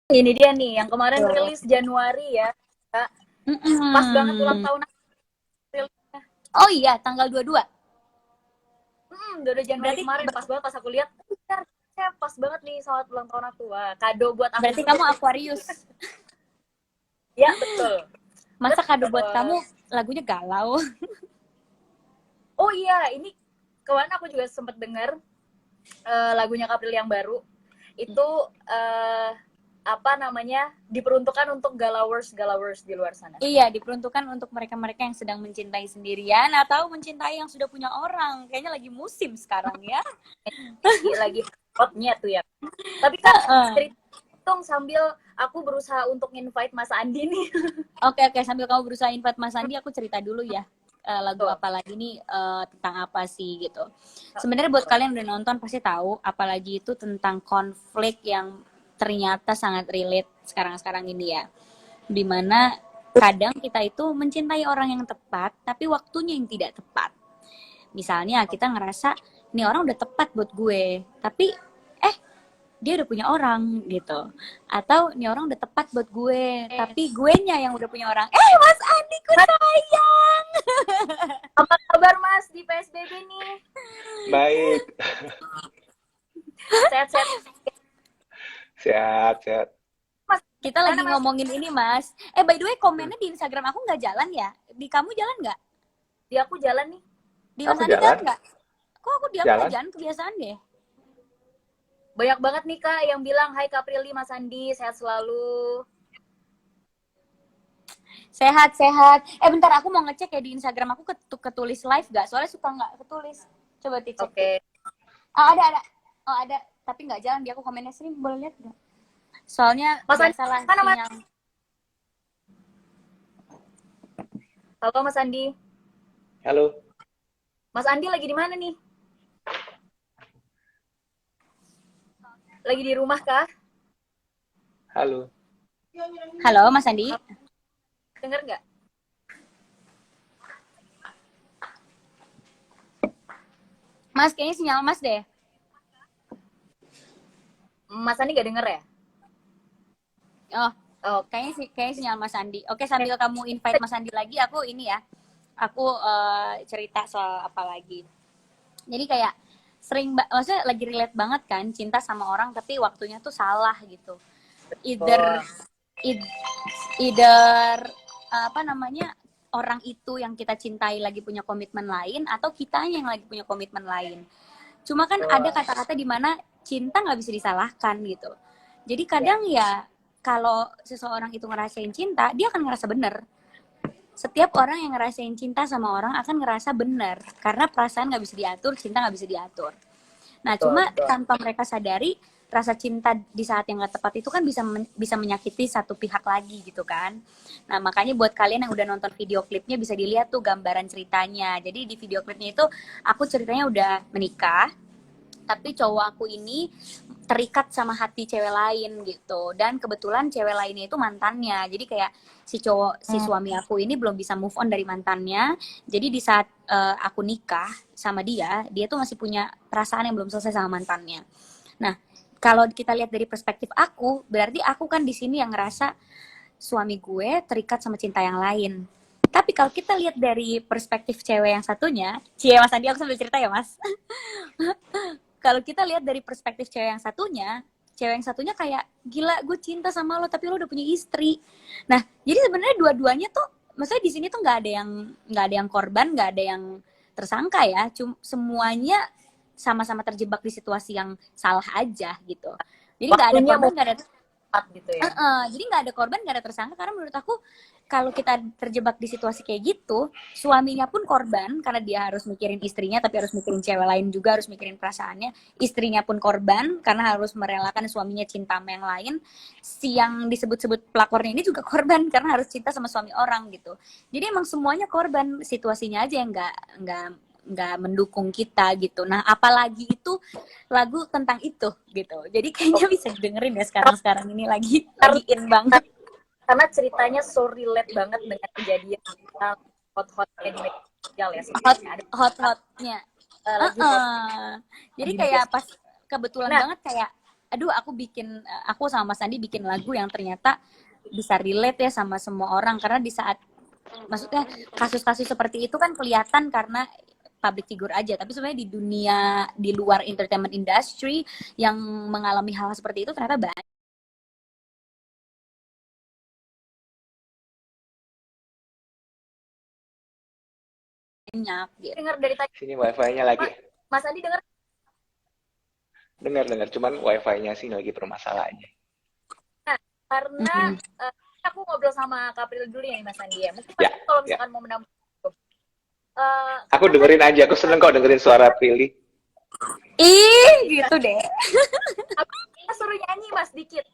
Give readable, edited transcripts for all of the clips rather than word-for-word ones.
Ini dia nih yang kemarin rilis Januari ya, Kak. Pas banget ulang Mm-mm. tahun aku rilisnya. Oh iya, tanggal 22. 22 Januari Berarti kemarin pas banget pas aku lihat, saya pas banget nih saat ulang tahun aku. Wah, kado buat aku berarti juga kamu nih. Aquarius. Ya, betul. Masa kado buat Betul. kamu lagunya galau? Oh iya, ini kemarin aku juga sempat dengar lagunya Kapril yang baru. Itu eh, apa namanya? Diperuntukkan untuk galawers galawers di luar sana. Iya, diperuntukkan untuk mereka-mereka yang sedang mencintai sendirian atau mencintai yang sudah punya orang. Kayaknya lagi musim sekarang ya. Lagi hotnya tuh ya. Tapi Kak, Heeh. cerita dong sambil aku berusaha untuk invite Mas Andi nih. Oke, oke, sambil kamu berusaha invite Mas Andi, aku cerita dulu ya. Lagu Tuh. apa lagi nih, tentang apa sih gitu. Sebenarnya buat kalian yang udah nonton pasti tahu, apalagi itu tentang konflik yang ternyata sangat relate sekarang-sekarang ini ya. Dimana kadang kita itu mencintai orang yang tepat, tapi waktunya yang tidak tepat. Misalnya kita ngerasa, ini orang udah tepat buat gue, tapi dia udah punya orang gitu. Atau ini orang udah tepat buat gue, tapi gue nya yang udah punya orang. Mas Andi ku Mas, sayang. apa kabar Mas di PSBB nih? Baik, Sehat-sehat sehat, sehat. Mas. Kita Mana lagi Mas? ngomongin ini, Mas. By the way, komennya di Instagram aku nggak jalan ya? Di kamu jalan nggak? Di aku jalan nih. Di Mas Aku Andi jalan jalan, nggak? Kok aku di aku nggak jalan. jalan, kebiasaan deh. Banyak banget nih Kak yang bilang, "Hai Kaprili, Mas Andi, sehat selalu." Sehat, sehat. Bentar, aku mau ngecek ya di Instagram aku ketulis live nggak? Soalnya suka nggak ketulis. Coba dicek. Oke. Oh, ada. Oh, ada. Tapi nggak jalan. Dia aku komennya sering. Boleh lihat nggak? Soalnya Mas Andi, biasalah mana Mas? sinyal. Halo Mas Andi. Halo, Mas Andi lagi di mana nih? Lagi di rumah kah? halo. Halo, Mas Andi. Dengar nggak? Mas, kayaknya sinyal Mas deh. Mas Andi nggak denger ya? Oh, Oh, kayaknya sinyal Mas Andi. Oke, sambil kamu invite Mas Andi lagi, aku ini ya. Aku cerita soal apa lagi. Jadi kayak maksudnya lagi relate banget kan, cinta sama orang tapi waktunya tuh salah gitu. Either betul. id- either apa namanya, orang itu yang kita cintai lagi punya komitmen lain atau kitanya yang lagi punya komitmen lain. Cuma kan ada Betul. kata-kata di mana cinta nggak bisa disalahkan gitu. Jadi Ya, kadang ya kalau seseorang itu ngerasain cinta, dia akan ngerasa bener. Setiap orang yang ngerasain cinta sama orang akan ngerasa bener. Karena perasaan nggak bisa diatur, cinta nggak bisa diatur. Nah, betul, cuma betul. tanpa mereka sadari, rasa cinta di saat yang gak tepat itu kan bisa menyakiti satu pihak lagi gitu kan. Nah, makanya buat kalian yang udah nonton video klipnya bisa dilihat tuh gambaran ceritanya. Jadi di video klipnya itu aku ceritanya udah menikah, tapi cowok aku ini terikat sama hati cewek lain gitu, dan kebetulan cewek lainnya itu mantannya. Jadi kayak si suami aku ini belum bisa move on dari mantannya. Jadi di saat aku nikah sama dia tuh masih punya perasaan yang belum selesai sama mantannya. Nah, kalau kita lihat dari perspektif aku, berarti aku kan di sini yang ngerasa suami gue terikat sama cinta yang lain. Tapi kalau kita lihat dari perspektif cewek yang satunya, Mas Andi, aku sambil cerita ya Mas. Kalau kita lihat dari perspektif cewek yang satunya kayak, gila gue cinta sama lo tapi lo udah punya istri. Nah, jadi sebenarnya dua-duanya tuh, maksudnya di sini tuh nggak ada yang korban, nggak ada yang tersangka ya. Semuanya sama-sama terjebak di situasi yang salah aja gitu. Jadi nggak ada Waktunya korban, mau nggak ada. tepat gitu ya. Jadi nggak ada korban, nggak ada tersangka, karena menurut aku kalau kita terjebak di situasi kayak gitu, suaminya pun korban karena dia harus mikirin istrinya, tapi harus mikirin cewek lain juga, harus mikirin perasaannya. Istrinya pun korban karena harus merelakan suaminya cinta sama yang lain. Si yang disebut-sebut pelakornya ini juga korban karena harus cinta sama suami orang gitu. Jadi emang semuanya korban, situasinya aja yang nggak mendukung kita gitu. Nah, apalagi itu lagu tentang itu gitu. Jadi kayaknya bisa dengerin ya sekarang-sekarang ini lagi in banget. Karena ceritanya so relate banget dengan kejadian hot-hotnya di media sosial ya hot sebenarnya. Ada hot hotnya. lagi hot Jadi di media kayak sosial. pas kebetulan Nah, banget kayak aduh aku sama Mas Andi bikin lagu yang ternyata bisa relate ya sama semua orang, karena di saat maksudnya kasus-kasus seperti itu kan kelihatan karena public figure aja, tapi sebenarnya di dunia di luar entertainment industry yang mengalami hal seperti itu ternyata banyak gitu. Dengar dari tadi Sini wifi-nya lagi. Mas Andi dengar. Dengar-dengar, cuman wifi-nya sini lagi permasalahannya. Nah, karena Mm. aku ngobrol sama Kapril dulu ya Mas Andi ya. Mungkin Ya, kalau ya. misalkan mau menambah, Aku kan dengerin tadi aja, aku seneng kok dengerin suara Prilly. Ih, gitu deh. kita suruh nyanyi Mas dikit.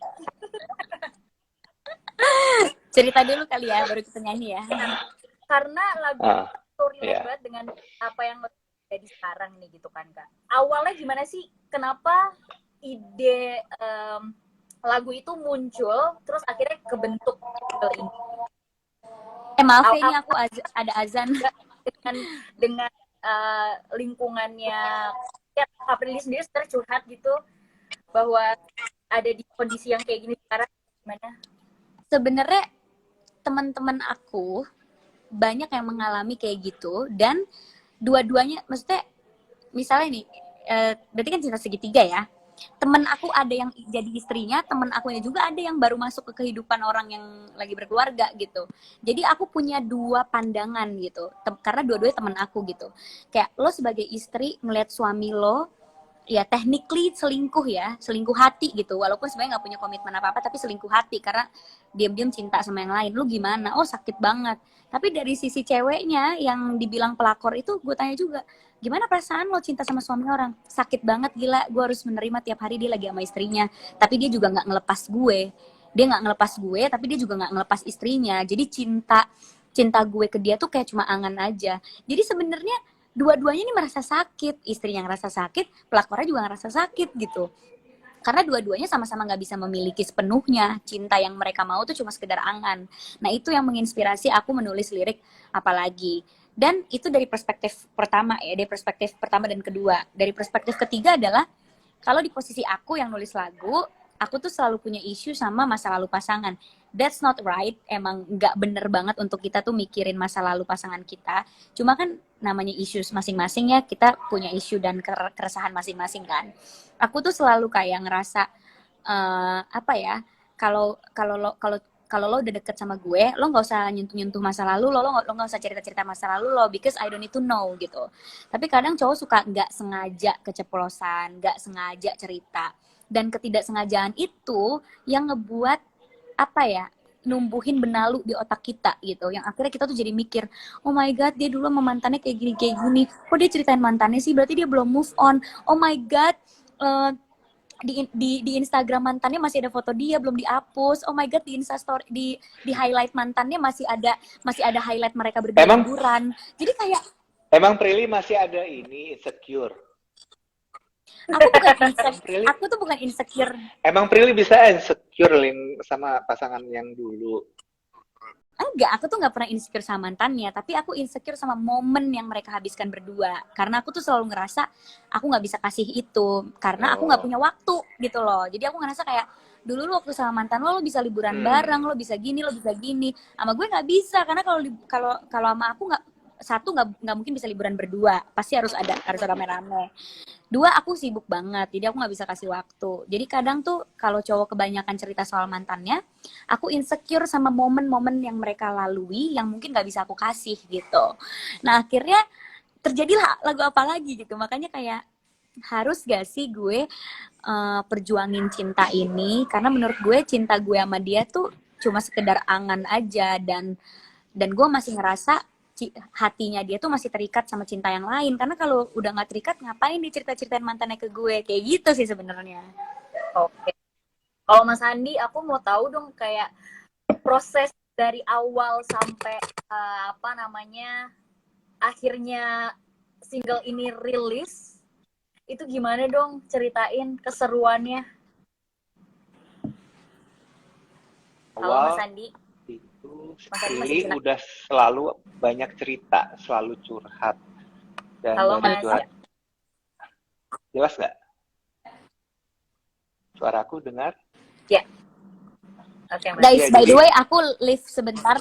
Cerita dulu kali ya, baru kita nyanyi ya. Karena lagu Ah, itu relate ya. banget dengan apa yang jadi sekarang nih gitu kan Kak. Awalnya gimana sih? Kenapa ide lagu itu muncul, terus akhirnya kebentuk single ini? Maaf ya, ini Apa aku ada azan. dengan lingkungannya ya Aprili sendiri sebenarnya curhat gitu bahwa ada di kondisi yang kayak gini sekarang gimana? Sebenarnya teman-teman aku banyak yang mengalami kayak gitu, dan dua-duanya maksudnya misalnya nih, berarti kan cinta segitiga ya. Temen aku ada yang jadi istrinya, temen akunya juga ada yang baru masuk ke kehidupan orang yang lagi berkeluarga gitu. Jadi aku punya dua pandangan gitu, karena dua-duanya temen aku gitu. Kayak lo sebagai istri ngeliat suami lo ya technically selingkuh ya, selingkuh hati gitu, walaupun sebenarnya nggak punya komitmen apa-apa tapi selingkuh hati karena diam-diam cinta sama yang lain. Lu gimana? Oh, sakit banget. Tapi dari sisi ceweknya yang dibilang pelakor itu, gue tanya juga, gimana perasaan lo cinta sama suami orang? Sakit banget, gila, gue harus menerima tiap hari dia lagi sama istrinya, tapi dia juga nggak ngelepas gue. Dia nggak ngelepas gue, tapi dia juga nggak ngelepas istrinya. Jadi cinta cinta gue ke dia tuh kayak cuma angan aja. Jadi sebenarnya dua-duanya ini merasa sakit, istri yang rasa sakit, pelakornya juga ngerasa sakit gitu, karena dua-duanya sama-sama nggak bisa memiliki sepenuhnya cinta yang mereka mau tuh cuma sekedar angan. Nah itu yang menginspirasi aku menulis lirik apalagi. Dan itu dari perspektif pertama ya, dari perspektif pertama dan kedua. Dari perspektif ketiga adalah kalau di posisi aku yang nulis lagu, aku tuh selalu punya isu sama masa lalu pasangan. That's not right, emang nggak bener banget untuk kita tuh mikirin masa lalu pasangan kita. Cuma kan namanya isu masing-masing ya, kita punya isu dan keresahan masing-masing kan. Aku tuh selalu kayak ngerasa apa ya, kalau kalau lo kalau lo udah deket sama gue, lo nggak usah nyentuh-nyentuh masa lalu lo nggak usah cerita-cerita masa lalu lo, because I don't need to know gitu. Tapi kadang cowok suka nggak sengaja keceplosan, nggak sengaja cerita, dan ketidaksengajaan itu yang ngebuat apa ya, numbuhin benalu di otak kita gitu, yang akhirnya kita tuh jadi mikir, oh my god, dia dulu sama mantannya kayak gini, kok dia ceritain mantannya sih, berarti dia belum move on. Oh my god, eh, di Instagram mantannya masih ada foto dia belum dihapus. Oh my god, di Instastory di highlight mantannya masih ada highlight mereka berdua Emang liburan. Jadi kayak emang Prilly masih ada ini insecure. aku bukan Emang Prilly aku tuh bukan insecure. emang Prilly bisa insecure sama pasangan yang dulu. Enggak, aku tuh nggak pernah insecure sama mantannya, tapi aku insecure sama momen yang mereka habiskan berdua. Karena aku tuh selalu ngerasa aku nggak bisa kasih itu, karena aku nggak Oh. punya waktu gitu loh. Jadi aku ngerasa kayak dulu lo waktu sama mantan lo bisa liburan bareng, lo bisa gini, lo bisa gini. Sama gue nggak bisa, karena kalau kalau sama aku nggak, satu nggak mungkin bisa liburan berdua, pasti harus rame-rame. Dua, aku sibuk banget, jadi aku nggak bisa kasih waktu. Jadi kadang tuh kalau cowok kebanyakan cerita soal mantannya, aku insecure sama momen-momen yang mereka lalui yang mungkin nggak bisa aku kasih gitu. Nah akhirnya terjadilah lagu apa lagi gitu. Makanya kayak harus gak sih gue perjuangin cinta ini, karena menurut gue cinta gue sama dia tuh cuma sekedar angan aja, dan gue masih ngerasa hatinya dia tuh masih terikat sama cinta yang lain, karena kalau udah nggak terikat ngapain dia cerita-ceritain mantannya ke gue, kayak gitu sih sebenarnya. Oke. Kalau Mas Andi, aku mau tahu dong kayak proses dari awal sampai apa namanya akhirnya single ini rilis itu gimana dong, ceritain keseruannya. Halo Mas Awal Andi. itu Mas Andi masih Prilly jelas. udah selalu banyak cerita, selalu curhat. Dan Halo dari Mas. curhat, jelas nggak? Suaraku dengar? Ya, oke Mas. Guys, Iya, by the jadi way aku live sebentar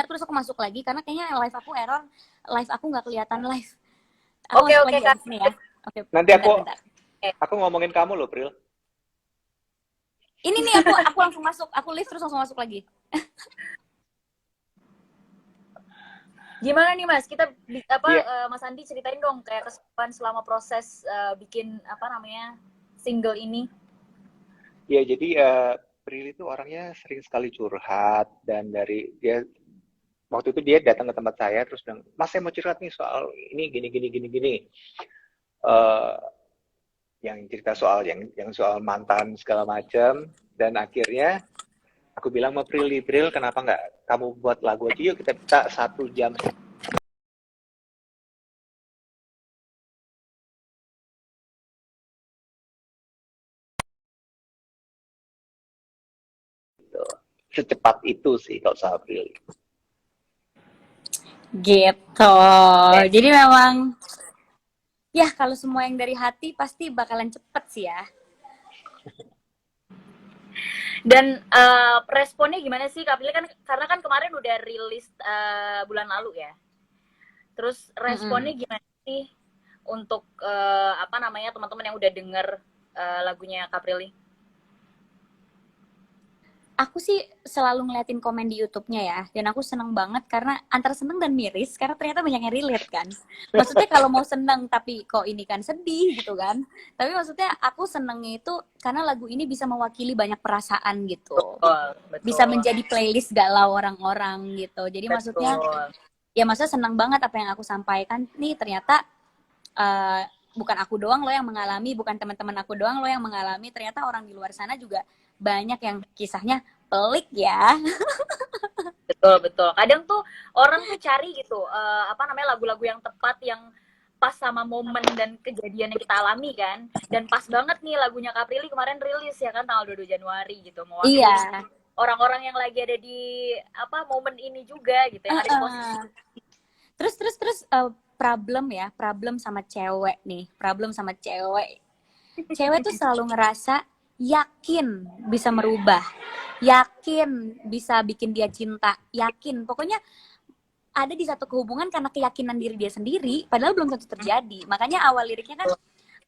terus aku masuk lagi karena kayaknya live aku error, live aku nggak kelihatan live. Aku Oke, masuk oke lagi ya Kak. di sini ya. Oke, nanti bentar. aku ngomongin kamu loh, Pril. Ini nih aku langsung masuk, aku live terus langsung masuk lagi. Gimana nih Mas? Kita Iya, Mas Andi ceritain dong kayak keseruan selama proses bikin apa namanya single ini. iya jadi Pril itu orangnya sering sekali curhat dan dari dia waktu itu dia datang ke tempat saya terus bilang, Mas saya mau curhat nih soal ini gini gini gini gini. Eh, yang cerita soal yang soal mantan segala macam dan akhirnya aku bilang sama Pril, Pril kenapa nggak kamu buat lagu aja yuk kita 1 jam gitu. Secepat itu sih kalau sama Pril. Gitu. Jadi memang ya kalau semua yang dari hati pasti bakalan cepet sih ya. Dan responnya gimana sih Kak Pilih kan karena kan kemarin udah rilis bulan lalu ya. Terus responnya gimana sih untuk apa namanya teman-teman yang udah denger lagunya Kak Prilly? Aku sih selalu ngeliatin komen di YouTube-nya ya, dan aku seneng banget karena antara seneng dan miris karena ternyata banyak yang relate kan. Maksudnya kalau mau seneng tapi kok ini kan sedih gitu kan. Tapi maksudnya aku senengnya itu karena lagu ini bisa mewakili banyak perasaan gitu. Betul. Bisa menjadi playlist galau orang-orang gitu. Jadi maksudnya ya maksudnya seneng banget apa yang aku sampaikan nih ternyata bukan aku doang loh yang mengalami, bukan teman-teman aku doang loh yang mengalami, ternyata orang di luar sana juga banyak yang kisahnya pelik ya. Betul. Kadang tuh orang tuh cari gitu apa namanya lagu-lagu yang tepat yang pas sama momen dan kejadian yang kita alami kan. Dan pas banget nih lagunya Kak Prilly kemarin rilis ya kan tanggal 22 Januari gitu. Mewakili Iya. orang-orang yang lagi ada di apa momen ini juga gitu yang ada di posisi. Terus problem sama cewek nih, problem sama cewek. Cewek tuh selalu ngerasa yakin bisa merubah, yakin bisa bikin dia cinta, yakin. Pokoknya ada di satu kehubungan karena keyakinan diri dia sendiri, padahal belum tentu terjadi. Makanya awal liriknya kan,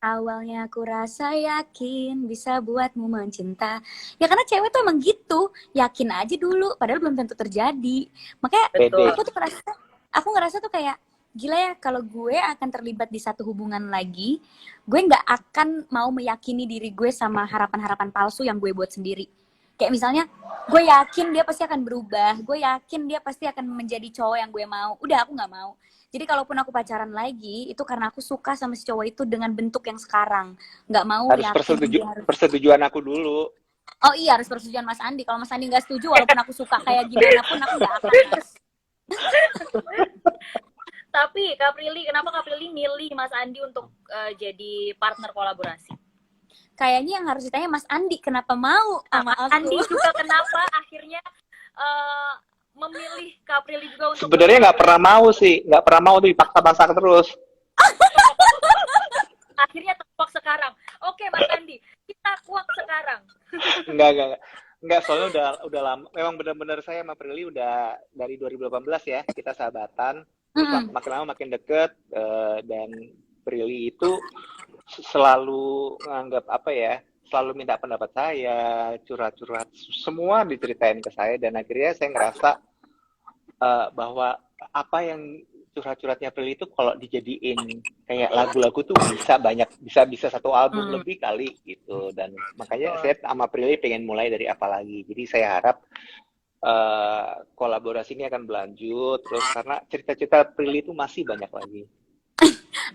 awalnya aku rasa yakin bisa buatmu mencinta. Ya karena cewek tuh emang gitu, yakin aja dulu, padahal belum tentu terjadi. Makanya Pede. aku ngerasa tuh kayak, gila ya kalau gue akan terlibat di satu hubungan lagi, gue nggak akan mau meyakini diri gue sama harapan-harapan palsu yang gue buat sendiri. Kayak misalnya, gue yakin dia pasti akan berubah, gue yakin dia pasti akan menjadi cowok yang gue mau. Udah, aku nggak mau. Jadi kalaupun aku pacaran lagi, itu karena aku suka sama si cowok itu dengan bentuk yang sekarang. Nggak mau Harus yakin dia harus... persetujuan aku dulu. Oh iya, harus persetujuan Mas Andi. Kalau Mas Andi nggak setuju, walaupun aku suka kayak gimana pun, aku nggak akan, Mas. Tapi Kak Prilly, kenapa Kak Prilly milih Mas Andi untuk jadi partner kolaborasi? Kayaknya yang harus ditanya Mas Andi, kenapa mau sama aku? Andi juga kenapa akhirnya memilih Kak Prilly juga untuk Sebenarnya nggak pernah mau sih, nggak pernah mau tuh dipaksa-paksa terus. Akhirnya kuak sekarang. Oke Mas Andi, kita kuak sekarang. Enggak, soalnya udah lama. Memang benar-benar saya sama Prilly udah dari 2018 ya, kita sahabatan. Terus makin lama makin deket dan Prilly itu selalu nganggap apa ya, selalu minta pendapat saya, curhat-curhat, semua diceritain ke saya dan akhirnya saya ngerasa bahwa apa yang curhat-curhatnya Prilly itu kalau dijadiin kayak lagu-lagu tuh bisa satu album lebih kali gitu dan makanya saya sama Prilly pengen mulai dari apa lagi. Jadi saya harap kolaborasi ini akan berlanjut terus karena cerita-cerita Prilly itu masih banyak lagi.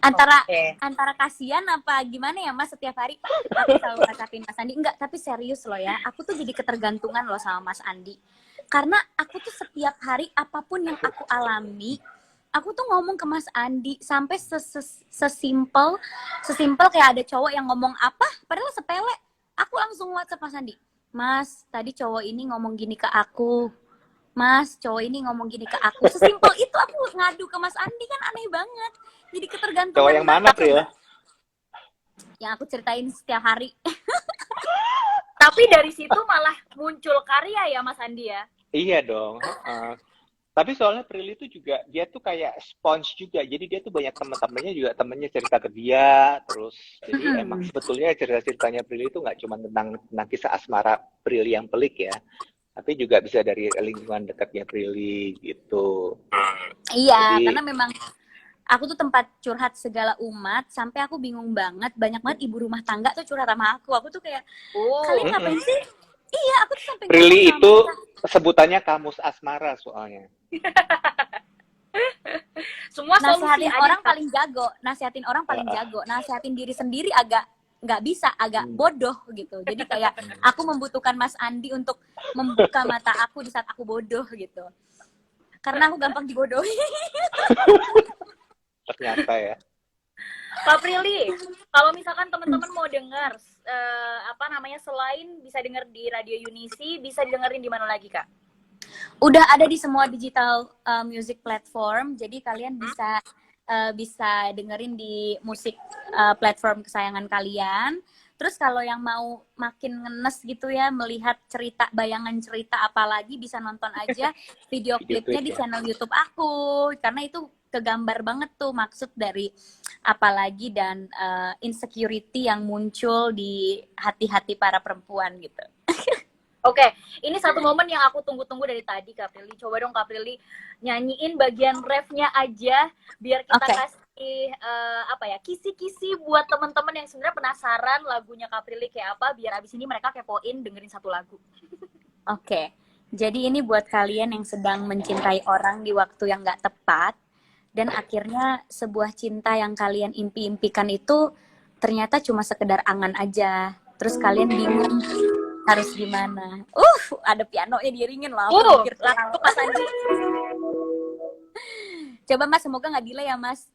Antara kasihan apa gimana ya Mas, setiap hari aku selalu katakan Mas Andi, enggak, tapi serius loh ya, aku tuh jadi ketergantungan loh sama Mas Andi karena aku tuh setiap hari apapun yang aku alami aku tuh ngomong ke Mas Andi sampai sesimpel kayak ada cowok yang ngomong apa padahal sepele, aku langsung WhatsApp Mas Andi, Mas tadi cowok ini ngomong gini ke aku, Mas cowok ini ngomong gini ke aku, sesimpel itu aku ngadu ke Mas Andi, kan aneh banget. Jadi ketergantungan. Cowok yang mana, Pril? yang aku ceritain setiap hari. Tapi dari situ malah muncul karya ya Mas Andi ya. Iya dong. Heeh. Tapi soalnya Prilly itu juga dia tuh kayak sponge juga. Jadi dia tuh banyak teman-temannya juga temennya cerita ke dia terus. Jadi emang sebetulnya cerita-ceritanya Prilly itu nggak cuma tentang kisah asmara Prilly yang pelik ya. Tapi juga bisa dari lingkungan dekatnya Prilly gitu. Iya, Jadi karena memang aku tuh tempat curhat segala umat, sampai aku bingung banget, banyak banget ibu rumah tangga tuh curhat sama aku. Aku tuh kayak, kalian Oh, ngapain sih? Iya, aku tuh sampai ngomong Prilly sama itu mereka. sebutannya kamus asmara soalnya. semua solusi Nasihatin ada orang Kak. paling jago, nasihatin orang paling Heeh. jago, nasihatin diri sendiri agak nggak bisa, agak bodoh gitu. Jadi kayak aku membutuhkan Mas Andi untuk membuka mata aku di saat aku bodoh gitu. Karena aku gampang dibodohi. Ternyata ya. Kak Prilly, kalau misalkan teman-teman mau dengar apa namanya selain bisa dengar di Radio Unisi, bisa didengerin di mana lagi Kak? Udah ada di semua digital music platform, jadi kalian bisa dengerin di musik platform kesayangan kalian. Terus kalau yang mau makin ngenes gitu ya, melihat cerita, bayangan cerita apalagi, bisa nonton aja video Video klipnya klip di ya. channel YouTube aku, karena itu kegambar banget tuh maksud dari apalagi dan insecurity yang muncul di hati-hati para perempuan gitu. Oke, ini satu momen yang aku tunggu-tunggu dari tadi Kak Prilly. Coba dong Kak Prilly nyanyiin bagian refnya aja biar kita Oke. kasih apa ya kisi-kisi buat teman-teman yang sebenarnya penasaran lagunya Kak Prilly kayak apa biar abis ini mereka kepoin dengerin satu lagu. Oke, jadi ini buat kalian yang sedang mencintai orang di waktu yang nggak tepat, dan akhirnya sebuah cinta yang kalian impi-impikan itu ternyata cuma sekedar angan aja. Terus kalian bingung harus gimana. Ada pianonya diiringin loh, aku virtual. Langsung Mas Andi. Coba Mas, semoga nggak delay ya Mas.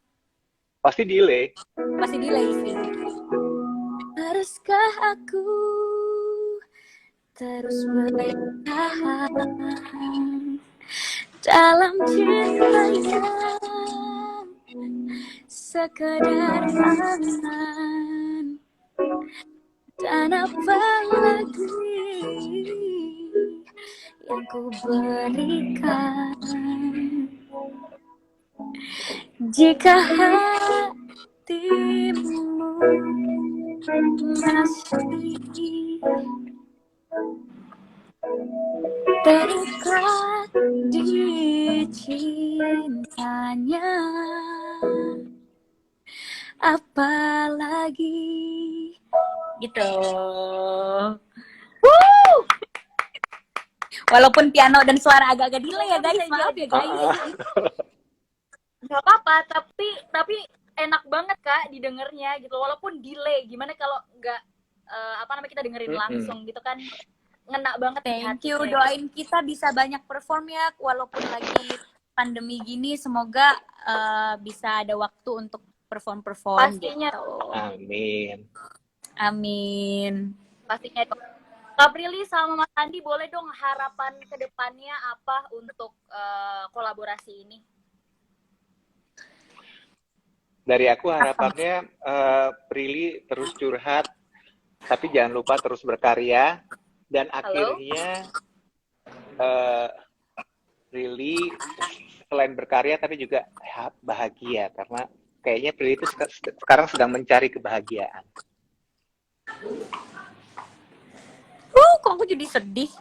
Pasti delay. Pasti delay sih. Haruskah aku terus bertahan dalam cinta yang sekedar angan, dan apa lagi yang ku berikan jika hatimu masih terikat di cintanya, apalagi gitu. Walaupun piano dan suara agak-agak delay ya guys, maaf ya guys. Gak apa-apa, tapi enak banget Kak didengarnya gitu walaupun delay. Gimana kalau nggak apa namanya kita dengerin langsung gitu kan ngena banget di Thank hati. you, doain kita bisa banyak perform ya, walaupun lagi pandemi gini, semoga bisa ada waktu untuk perform Pastinya. gitu. Amin. Amin. Pastinya dong. Kak Prilly sama Mas Andi boleh dong harapan kedepannya apa untuk kolaborasi ini? Dari aku harapannya Prilly terus curhat, tapi jangan lupa terus berkarya, dan akhirnya Prilly selain berkarya tapi juga bahagia, karena kayaknya Prilly itu sekarang sedang mencari kebahagiaan. Kok aku jadi sedih?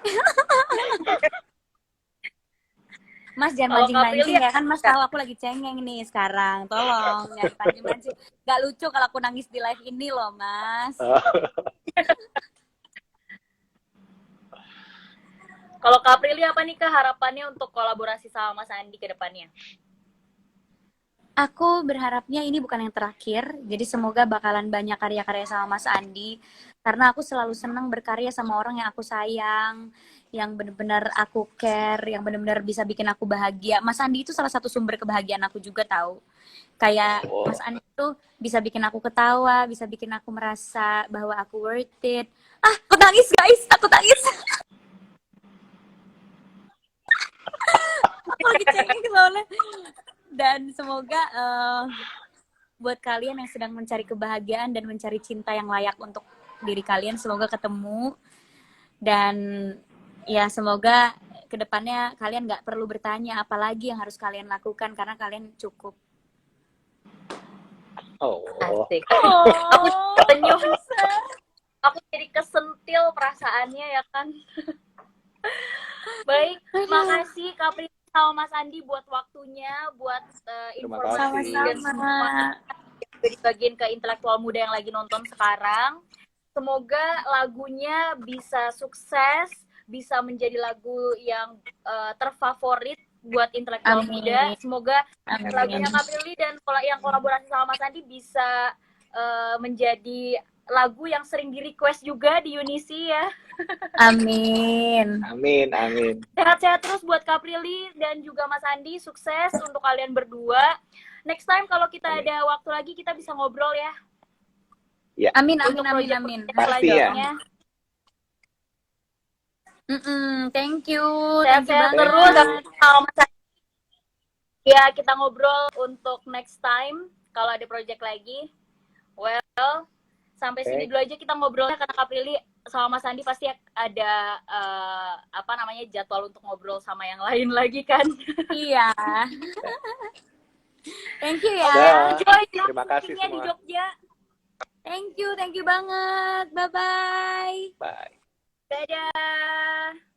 Mas jangan mancing-mancing ya kan, Mas tahu aku lagi cengeng nih sekarang. Tolong jangan mancing-mancing. Gak lucu kalau aku nangis di live ini loh, Mas. Kalau Kak Prilly apa nih Kak harapannya untuk kolaborasi sama Mas Andi ke depannya? Aku berharapnya ini bukan yang terakhir, jadi semoga bakalan banyak karya-karya sama Mas Andi, karena aku selalu senang berkarya sama orang yang aku sayang, yang benar-benar aku care, yang benar-benar bisa bikin aku bahagia. Mas Andi itu salah satu sumber kebahagiaan aku juga tahu. Kayak Mas Andi itu bisa bikin aku ketawa, bisa bikin aku merasa bahwa aku worth it. Aku nangis guys, aku nangis. Aku lagi cengeng soalnya. Dan semoga buat kalian yang sedang mencari kebahagiaan dan mencari cinta yang layak untuk diri kalian, semoga ketemu. Dan ya semoga kedepannya kalian nggak perlu bertanya apa lagi yang harus kalian lakukan karena kalian cukup. Oh. Asik. Oh, Aku senyum. Aku jadi kesentil perasaannya ya kan. Baik, makasih Kak Pri sama Mas Andi buat waktunya, buat Terima informasi kasih. dan sama-sama. juga dibagiin ke intelektual muda yang lagi nonton sekarang. Semoga lagunya bisa sukses, bisa menjadi lagu yang terfavorit buat intelektual Amin. muda. Semoga Amin. lagunya Kak Prilly dan yang kolaborasi sama Mas Andi bisa menjadi lagu yang sering di request juga di Unisi ya. Amin. Amin, amin. Sehat-sehat terus buat Kak Prilly dan juga Mas Andi. Sukses untuk kalian berdua. Next time kalau kita Amin. ada waktu lagi kita bisa ngobrol ya. Ya. Amin, amin, Untuk amin, project amin. Pasti ya. selanjutnya. Thank you. Sehat-sehat Thank you terus. banget. Kalau Mas Andi, ya kita ngobrol untuk next time kalau ada project lagi. Well, sampai sini dulu aja kita ngobrolnya karena Kak Prilly sama Mas Andi pasti ada jadwal untuk ngobrol sama yang lain lagi kan. Iya. Thank you ya. Dah. Enjoy Terima kasih syutingnya di semua. Jogja. Thank you banget. Bye-bye. Bye. Dadah.